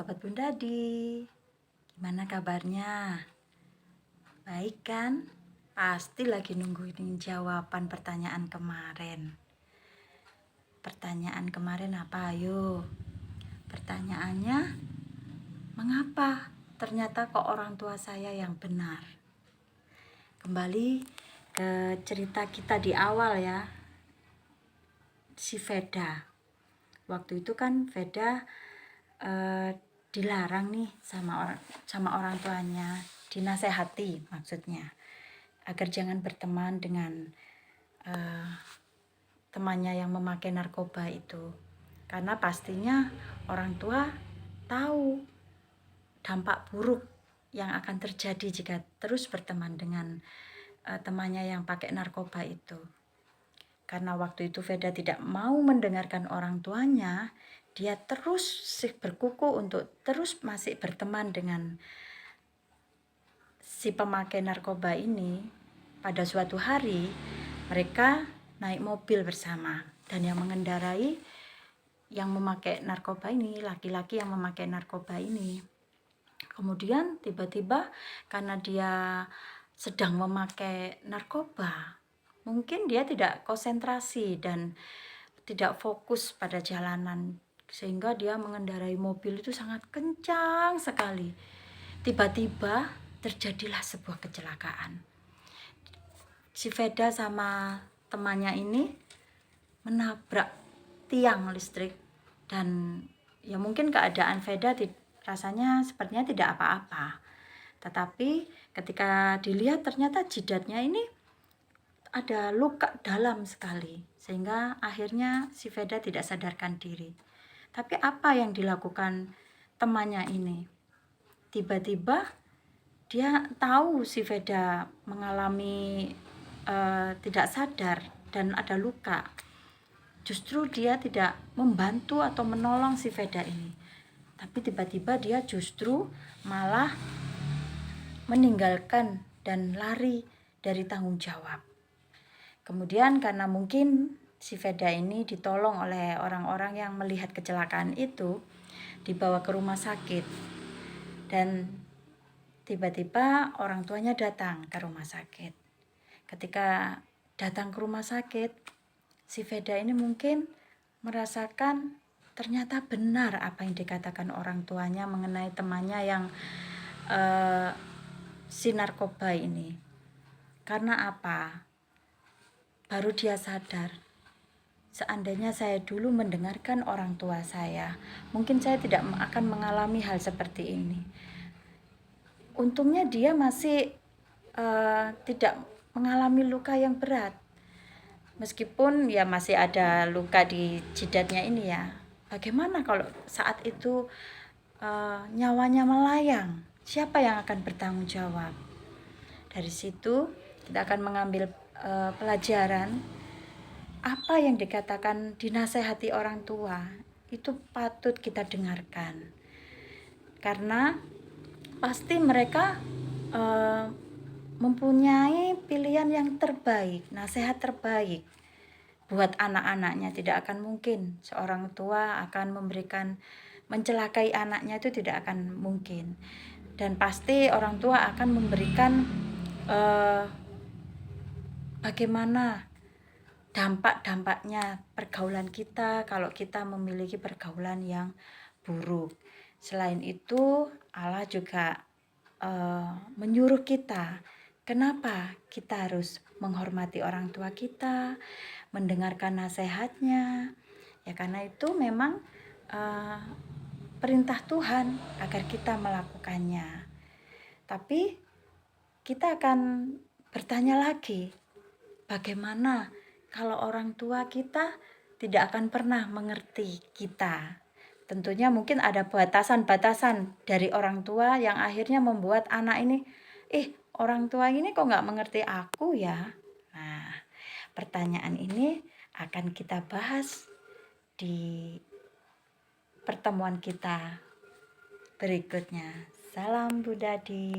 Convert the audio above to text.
Sobat Bundadi, gimana kabarnya? Baik kan? Pasti lagi nungguin jawaban pertanyaan kemarin. Pertanyaan kemarin apa? Ayo. Pertanyaannya, mengapa ternyata kok orang tua saya yang benar? Kembali ke cerita kita di awal ya. Si Veda. Waktu itu kan Veda dilarang nih sama orang tuanya, dinasehati maksudnya, agar jangan berteman dengan temannya yang memakai narkoba itu, karena pastinya orang tua tahu dampak buruk yang akan terjadi jika terus berteman dengan temannya yang pakai narkoba itu. Karena waktu itu Veda tidak mau mendengarkan orang tuanya, dia terus berkuku untuk terus masih berteman dengan si pemakai narkoba ini. Pada suatu hari mereka naik mobil bersama, dan yang mengendarai yang memakai narkoba ini, laki-laki yang memakai narkoba ini. Kemudian tiba-tiba karena dia sedang memakai narkoba, mungkin dia tidak konsentrasi dan tidak fokus pada jalanan, sehingga dia mengendarai mobil itu sangat kencang sekali. Tiba-tiba terjadilah sebuah kecelakaan. Si Veda sama temannya ini menabrak tiang listrik, dan ya mungkin keadaan Veda rasanya sepertinya tidak apa-apa. Tetapi ketika dilihat ternyata jidatnya ini ada luka dalam sekali, sehingga akhirnya si Veda tidak sadarkan diri. Tapi apa yang dilakukan temannya ini? Tiba-tiba dia tahu si Veda mengalami tidak sadar dan ada luka. Justru dia tidak membantu atau menolong si Veda ini, tapi tiba-tiba dia justru malah meninggalkan dan lari dari tanggung jawab. Kemudian karena mungkin si Veda ini ditolong oleh orang-orang yang melihat kecelakaan itu, dibawa ke rumah sakit, dan tiba-tiba orang tuanya datang ke rumah sakit. Ketika datang ke rumah sakit, si Veda ini mungkin merasakan ternyata benar apa yang dikatakan orang tuanya mengenai temannya yang si narkoba ini. Karena apa? Baru dia sadar, seandainya saya dulu mendengarkan orang tua saya, mungkin saya tidak akan mengalami hal seperti ini. Untungnya dia masih tidak mengalami luka yang berat, meskipun ya masih ada luka di jidatnya ini ya. Bagaimana kalau saat itu nyawanya melayang? Siapa yang akan bertanggung jawab? Dari situ kita akan mengambil pelajaran, apa yang dikatakan dinasehati orang tua itu patut kita dengarkan, karena pasti mereka mempunyai pilihan yang terbaik, nasihat terbaik buat anak-anaknya. Tidak akan mungkin seorang tua akan mencelakai anaknya, itu tidak akan mungkin. Dan pasti orang tua akan memberikan bagaimana dampak-dampaknya pergaulan kita kalau kita memiliki pergaulan yang buruk. Selain itu, Allah juga menyuruh kita, kenapa kita harus menghormati orang tua kita, mendengarkan nasihatnya. Ya karena itu memang perintah Tuhan agar kita melakukannya. Tapi kita akan bertanya lagi, bagaimana kalau orang tua kita tidak akan pernah mengerti kita? Tentunya mungkin ada batasan-batasan dari orang tua yang akhirnya membuat anak ini, orang tua ini kok nggak mengerti aku ya? Nah, pertanyaan ini akan kita bahas di pertemuan kita berikutnya. Salam Bundadi.